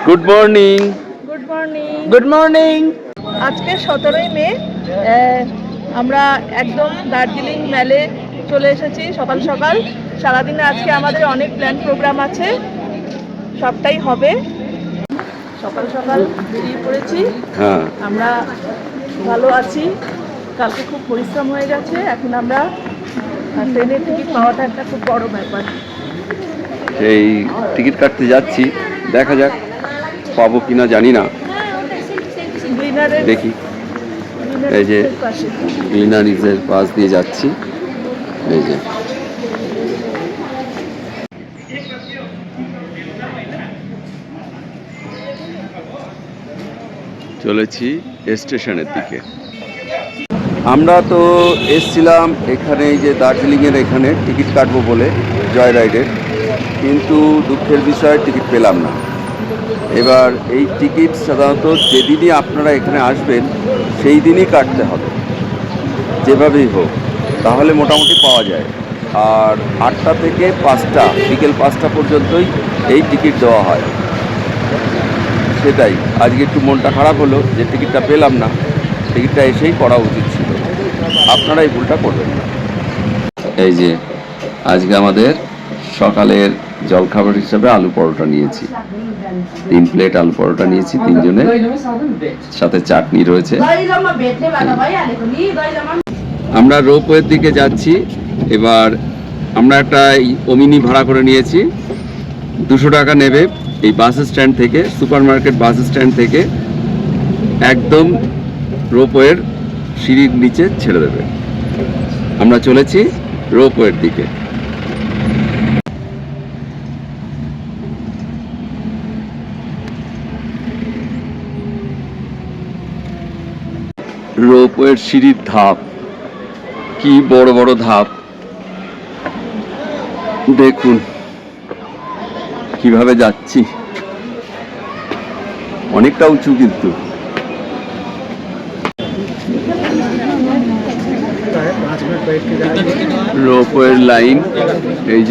Good morning. Good morning. Good morning. আজকে 17ই মে, আমরা একদম দার্জিলিং মেলে চলে এসেছি সকাল সকাল। সারাদিনে আজকে আমাদের অনেক প্ল্যান প্রোগ্রাম আছে, সবটাই হবে। সকাল সকাল বেরিয়ে পড়েছি। হ্যাঁ, আমরা ভালো আছি। কালকে খুব পরিশ্রম হয়ে গেছে। এখন আমরা ট্রেনের টিকিট পাওয়াটা একটা খুব বড় ব্যাপার। এই টিকিট কাটতে যাচ্ছি, দেখা যাক পাবো কিনা জানি না, গ্লিনারের দেখি। এই যে পাশে গ্লিনারিজের পাশ দিয়ে যাচ্ছি। এই যে চলেছি স্টেশনের দিকে। আমরা তো এসছিলাম এখানে, এই যে দার্জিলিংয়ের এখানে টিকিট কাটবো বলে জয় রাইডের, কিন্তু দুঃখের বিষয় টিকিট পেলাম না। এবার এই টিকিট সাধারণত যেদিনই আপনারা এখানে আসবেন সেই দিনই কাটতে হবে, যেভাবেই হোক, তাহলে মোটামুটি পাওয়া যায়। আর 8টা থেকে 5টা, বিকেল 5টা পর্যন্তই এই টিকিট দেওয়া হয়। সেটাই আজকে একটু মনটা খারাপ হলো যে টিকিটটা পেলাম না। টিকিটটা এসেই করা উচিত ছিল। আপনারা এই ভুলটা করবেন না। এই যে আজকে আমাদের সকালের জলখাবার হিসাবে আলু পরোটা নিয়েছি, 3 প্লেট আলু পরোটা নিয়েছি, 3 জনের, সাথে চাটনি রয়েছে। আমরা রোপওয়ের দিকে যাচ্ছি। এবার আমরা একটা ওমিনি ভাড়া করে নিয়েছি, 200 টাকা নেবে এই বাস স্ট্যান্ড থেকে, সুপার মার্কেট বাস স্ট্যান্ড থেকে একদম রোপওয়ের সিঁড়ির নিচে ছেড়ে দেবে। আমরা চলেছি রোপওয়ের দিকে। রোপওয়ের সিঁড়ির ধাপ, কি বড় বড় ধাপ, দেখুন কিভাবে যাচ্ছি। অনেকটা উঁচু কিন্তু। রোপওয়ের লাইন, এই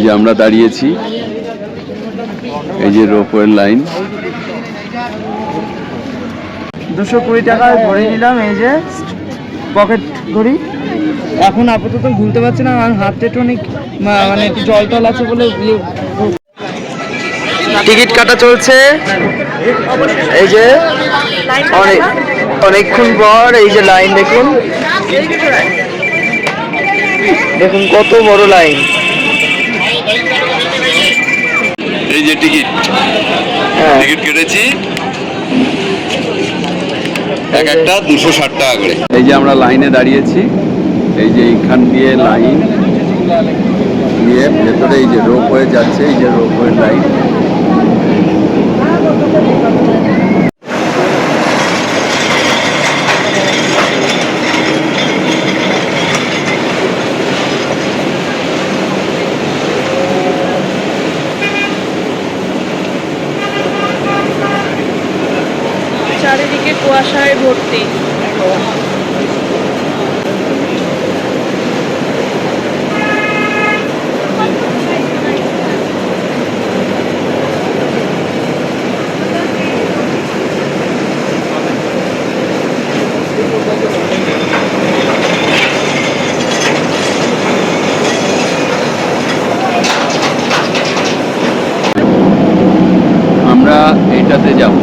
যে আমরা দাঁড়িয়েছি, এই যে রোপওয়ের লাইন। 220 টাকা ভরে নিলাম, এই যে পকেট ঘড়ি। এখন আপাতত ভুলতে পারছি না, কারণ হাতে অনেক মানে একটু জল টল আছে বলে। টিকিট কাটা চলছে, এই যে অনেকক্ষণ পর এই যে লাইন দেখুন, দেখুন কত বড় লাইন। এই যে টিকিট কেটেছি, এক একটা 260 টাকা করে। এই যে আমরা লাইনে দাঁড়িয়েছি, এই যে এইখান দিয়ে লাইন দিয়ে ভেতরে এই যে রোপওয়ে যাচ্ছে, এই যে রোপওয়ে লাইন। চারিদিকে কুয়াশায় ভর্তি। আমরা এইটাতে যাব।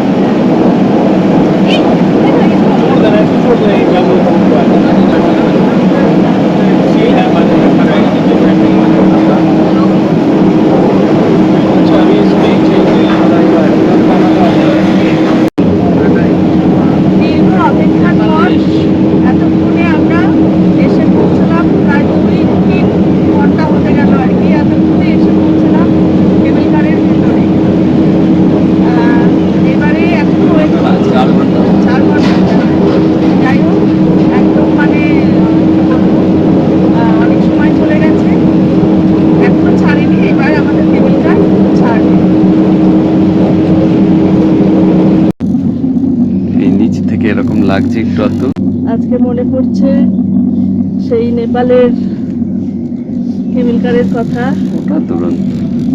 এরকম লাগছে একটু আধটু। আজকে মনে পড়ছে সেই নেপালের কেমিল কারের কথা। দুরন্ত।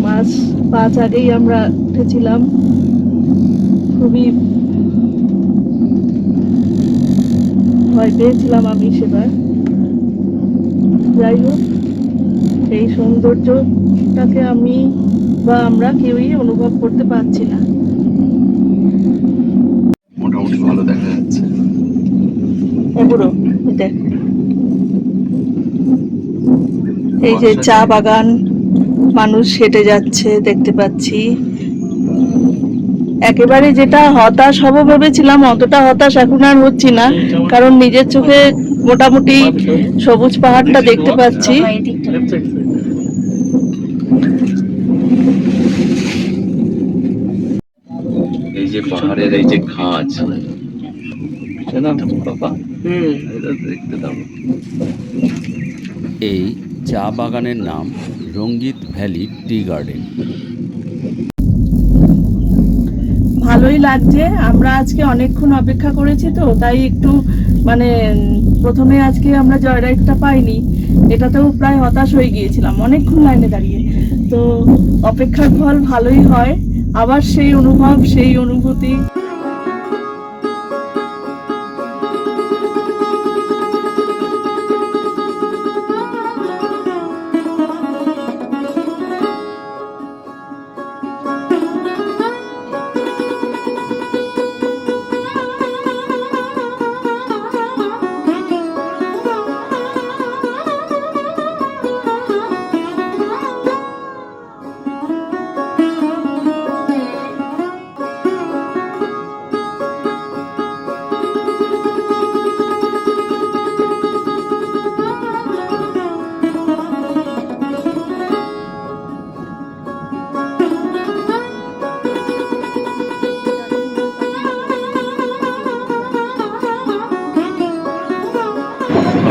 মাস 5 আগেই আমরা উঠেছিলাম, খুবই ভয় পেয়েছিলাম আমি সেবার। যাই হোক, এই সৌন্দর্যটাকে আমি বা আমরা কেউই অনুভব করতে পারছি না। মোটামুটি ভালো দেখা যাচ্ছে। পুরো দেখ, এই যে চা বাগান, মানুষ হেঁটে যাচ্ছে দেখতে পাচ্ছি। একেবারে যেটা হতাশ হব ভেবেছিলাম অতটা হতাশ এখন আর হচ্ছি না, কারণ নিজের চোখে মোটামুটি সবুজ পাহাড়টা দেখতে পাচ্ছি। এই যে পাহাড়ের এই যে খাঁজ, না বাবা, এটা দেখতে দাও। এই চা বাগানের নাম রঙ্গিত ভ্যালি টি গার্ডেন। ভালোই লাগছে। আমরা আজকে অনেকক্ষণ অপেক্ষা করেছি, তো তাই একটু মানে প্রথমে আজকে আমরা জয়রাইডটা পাইনি, এটাতেও প্রায় হতাশ হয়ে গিয়েছিলাম অনেকক্ষণ লাইনে দাঁড়িয়ে। তো অপেক্ষার ফল ভালোই হয়, আবার সেই অনুভব, সেই অনুভূতি।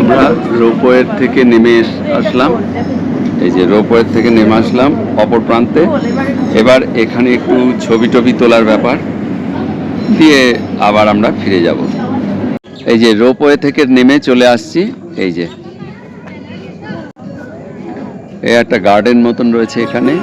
আমরা রোপওয়ের থেকে নেমে আসলাম, এই যে রোপওয়ের থেকে নেমে আসলাম অপর প্রান্তে। এবার এখানে একটু ছবি টবি তোলার ব্যাপার দিয়ে আবার আমরা ফিরে যাব। এই যে রোপওয়ে থেকে নেমে চলে আসছি, এই যে এই একটা গার্ডেন মতন রয়েছে এখানে।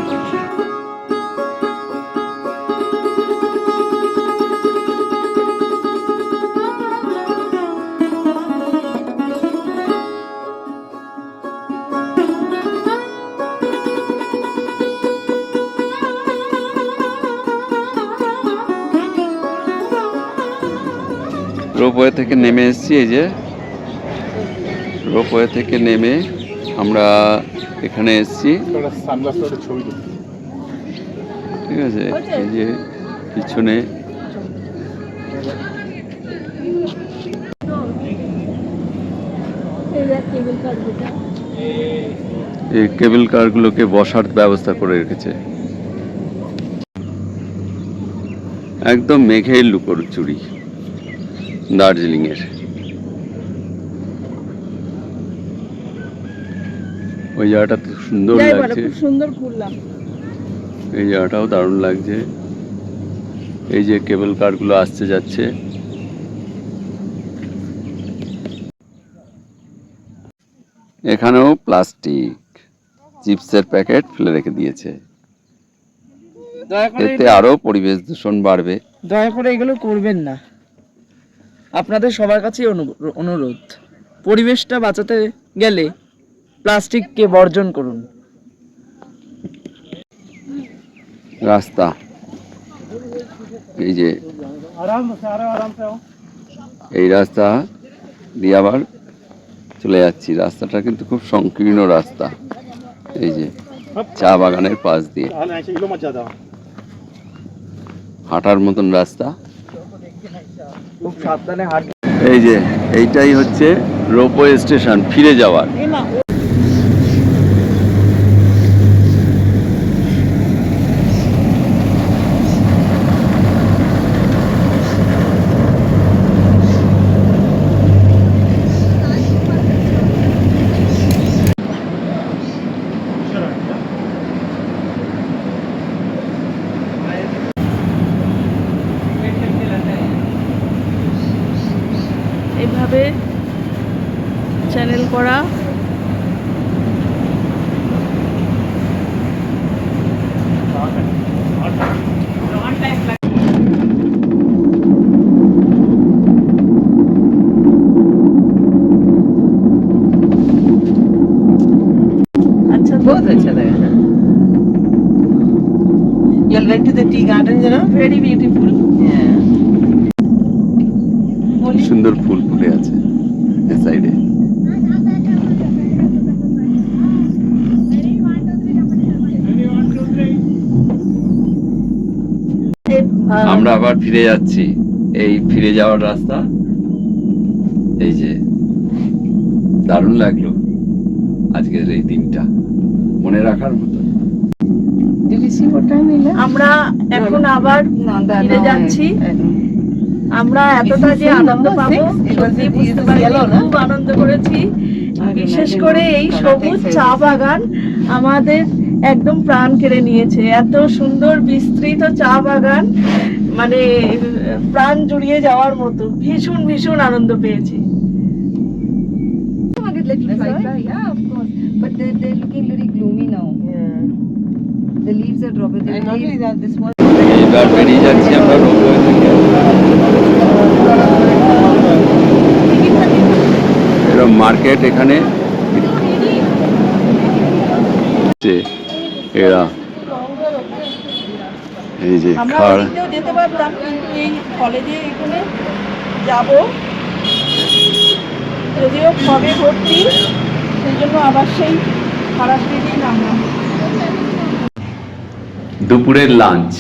রোপওয়ে থেকে নেমে এসেছি, এই যে রোপওয়ে থেকে নেমে আমরা এখানে এসেছি, ঠিক আছে। এই যে পিছনে এই কেবল কারগুলোকে বসার ব্যবস্থা করে রেখেছে, একদম মেঘের লুকোচুরি দার্জিলিং এর। ওই জায়গাটা তো সুন্দর লাগছে, খুব সুন্দর ঘুরলাম। এই জায়গাটাও দারুণ লাগছে। এই যে কেবল কারগুলো আসছে যাচ্ছে, এখানেও প্লাস্টিক চিপসের প্যাকেট ফেলে রেখে দিয়েছে, এতে আরো পরিবেশ দূষণ বাড়বে। দয়া করে এগুলো করবেন না, আপনাদের সবার কাছেই অনুরোধ। পরিবেশটা বাঁচাতে গেলে প্লাস্টিককে বর্জন করুন। রাস্তা, এই যে এই রাস্তা দিয়ে আবার চলে যাচ্ছি। রাস্তাটা কিন্তু খুব সংকীর্ণ রাস্তা, এই যে চা বাগানের পাশ দিয়ে হাঁটার মতন রাস্তা, খুব সাবধানে হাঁট। এই যে এইটাই হচ্ছে রোপওয়ে স্টেশন ফিরে যাওয়ার। এভাবে চ্যানেল করা बहुत अच्छा लगा ना। You went to the tea garden, you know? Very beautiful. Yeah. সুন্দর ফুল ফুটে আছে এই সাইডে। আমরা আবার ফিরে যাচ্ছি, এই ফিরে যাওয়ার রাস্তা। এই যে দারুণ লাগলো আজকের এই দিনটা, মনে রাখার মতো। Did you see what time we left? আমরা এখন আবার No, that ফিরে no, যাচ্ছি। I don't. আমরা এতটা যে আনন্দ পাবো সত্যি বুঝতে পারিনি, খুব আনন্দ করেছি। বিশেষ করে এই সবুজ চা বাগান আমাদের একদম প্রাণ কেড়ে নিয়েছে। এত সুন্দর বিস্তৃত চা বাগান, মানে প্রাণ জুড়িয়ে যাওয়ার মতো। ভীষণ ভীষণ আনন্দ পেয়েছি। Yeah, of course. But they're looking very gloomy now. The leaves are dropping. I noticed that this was. এইবার বেরিয়ে যাচ্ছি আমরা রোপওয়ে থেকে। এরকম মার্কেট এখানে, এরা এই যে আমরা খাড়, ওদিকেও যেতে পারতাম, কিন্তু এই কলেজে এখানে যাব, যদিও ফগে ভর্তি, সেই জন্য আবার সেই খারাপ দিয়েই নামলাম। দুপুরের লাঞ্চ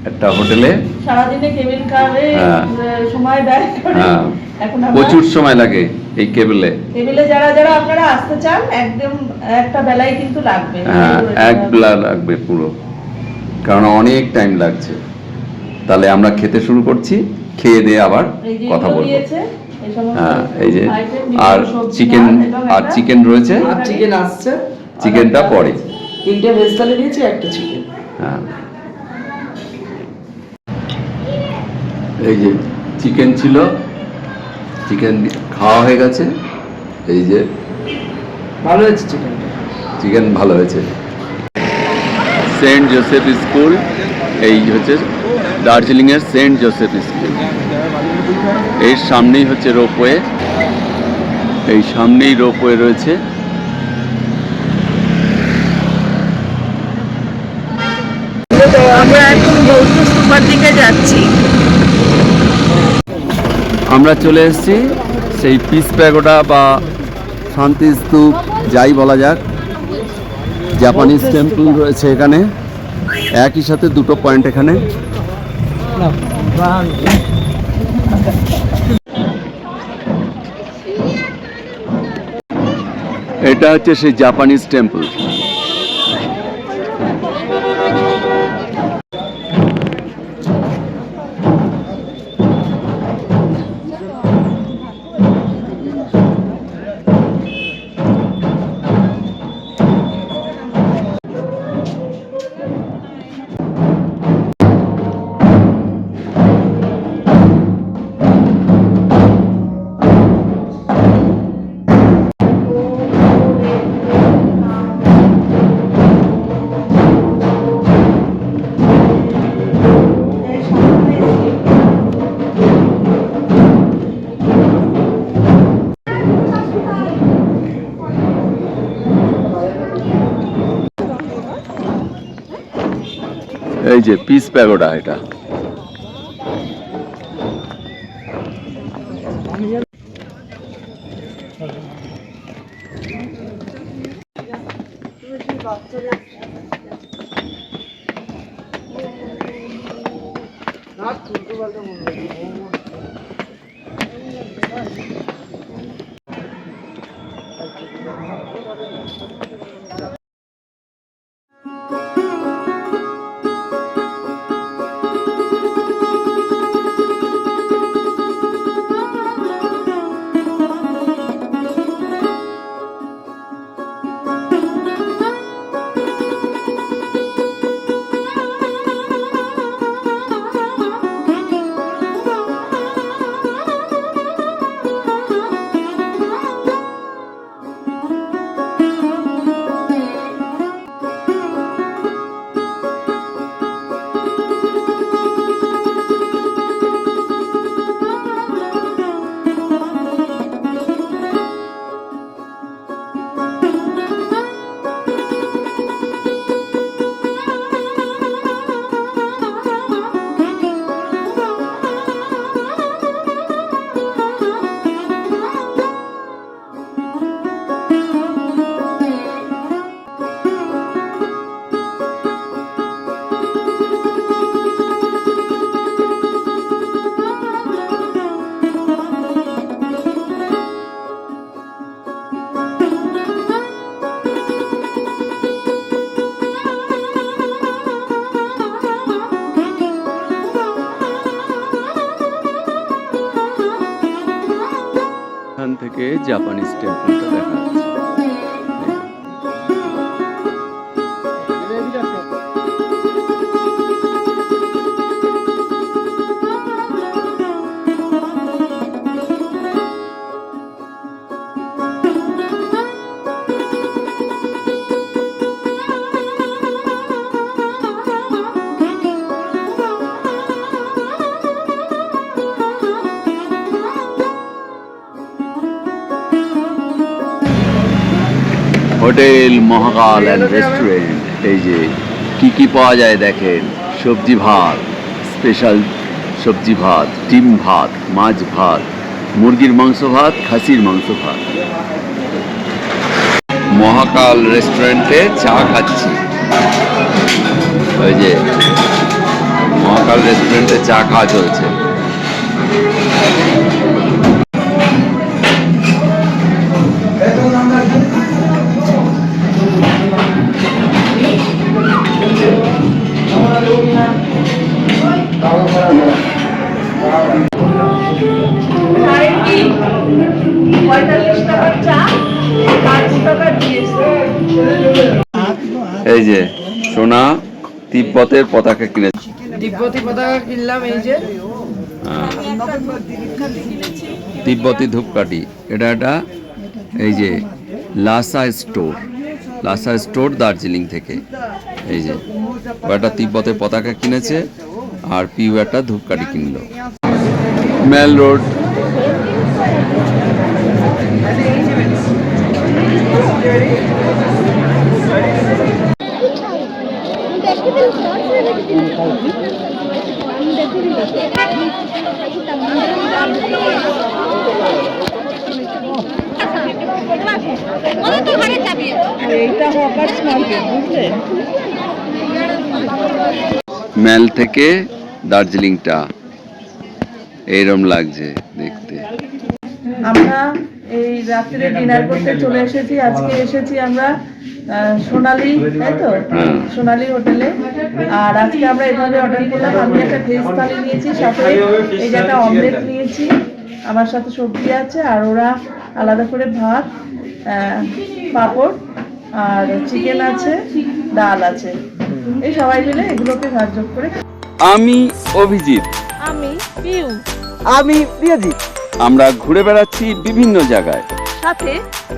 একটা হোটেলে। সারাদিনে কেবিল কারে হ্যাঁ। সময় ব্যয় করে হ্যাঁ, এখন আমরা প্রচুর সময় লাগে এই কেবলে। টেবিলে যারা যারা আপনারা আসতে চান একদম একটা বেলায় কিন্তু লাগবে। হ্যাঁ, এক বেলা লাগবে পুরো, কারণ অনেক টাইম লাগছে। তাহলে আমরা খেতে শুরু করছি, খেয়ে দিয়ে আবার এই যে কথা এগুলো বলবো। দিয়েছে, এই সমস্ত হ্যাঁ, এই যে item, আর বিভিন্ন সবজি চিকেন, এবং আর একটা চিকেন রয়েছে, আর চিকেন আসছে, চিকেনটা পরে। তিনটে ভেজ থালি দিয়েছি, একটা চিকেন। হ্যাঁ, এই যে চিকেন ছিল, চিকেন খাওয়া হয়ে গেছে। এই যে ভালো হয়েছে চিকেনটা। চিকেন ভালো হয়েছে। সেন্ট জোসেফ স্কুল, এই হচ্ছে দার্জিলিংয়ের সেন্ট জোসেফ স্কুল। এর সামনেই হচ্ছে রোপওয়ে, এই সামনেই রোপওয়ে রয়েছে। আমরা এখন বৌদ্ধ স্তূপার দিকে যাচ্ছি। আমরা চলে এসেছি সেই পিস প্যাগোডা বা শান্তি স্তূপ, যাই বলা যাক। জাপানিজ টেম্পল রয়েছে এখানে, একই সাথে দুটো পয়েন্ট এখানে। এটা হচ্ছে সেই জাপানিজ টেম্পল। এই যে পিস প্যাগোডা, এটা জাপানিজ টেম্পলটা দেখা যাচ্ছে। Hotel Mahakal and restaurant. এই যে কি কি পাওয়া যায় দেখেন, সবজি ভাত, স্পেশাল সবজি ভাত, ডিম ভাত, মাছ ভাত, মুরগির মাংস ভাত, খাসির মাংস ভাত। মহাকাল রেস্টুরেন্টে চা খাচ্ছি। ওই যে মহাকাল রেস্টুরেন্টে চা খাওয়া চলছে। চায়ের কি 45 টাকার চা আর 2 টাকার দিয়েছে। এই যে সোনা তিব্বতের পতাকা কিনেছে। তিব্বতী পতাকা কিনলাম এই যে। তিব্বতী ধূপকাঠি, এটা এই যে লাসা স্টোর দার্জিলিং থেকে। এই যে একটা তিব্বতের পতাকা কিনেছে আর পিউ একটা ধূপকাঠি কিনলো। Mall road. এইটা হকার্স মার্কেট, বুঝলে? মেল থেকে দার্জিলিংটা এইরকম লাগছে দেখতে। আমরা এই রাত্রে ডিনার করতে চলে এসেছি। আজকে এসেছি আমরা সোনালী, তাই তো, সোনালী হোটেলে। আর আজকে আমরা এভাবে অর্ডার করলাম। আমি একটা ভেজ থালি নিয়েছি, সাথে এই যে একটা অমলেট নিয়েছি, আমার সাথে সবজি আছে, আর ওরা আলাদা করে ভাত, পাঁপড় আর চিকেন আছে, ডাল আছে। এই সবাই মিলে এগুলোকে ভাগ যোগ করে। আমি অভিজিৎ। আমি পিউ। আমি প্রিয়জিৎ। আমরা ঘুরে বেড়াচ্ছি বিভিন্ন জায়গায়, সাথে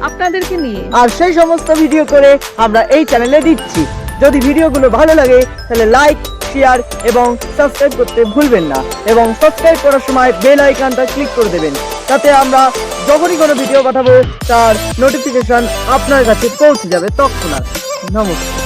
আপনাদেরকে নিয়ে। আর সেই সমস্ত ভিডিও করে আমরা এই চ্যানেলে দিচ্ছি। যদি ভিডিওগুলো ভালো লাগে তাহলে লাইক, শেয়ার এবং সাবস্ক্রাইব করতে ভুলবেন না। এবং সাবস্ক্রাইব করার সময় বেল আইকনটা ক্লিক করে দেবেন, তাতে আমরা যখনই কোনো ভিডিও পাঠাবো তার নোটিফিকেশন আপনার কাছে পৌঁছে যাবে তৎক্ষণাৎ। নমস্কার।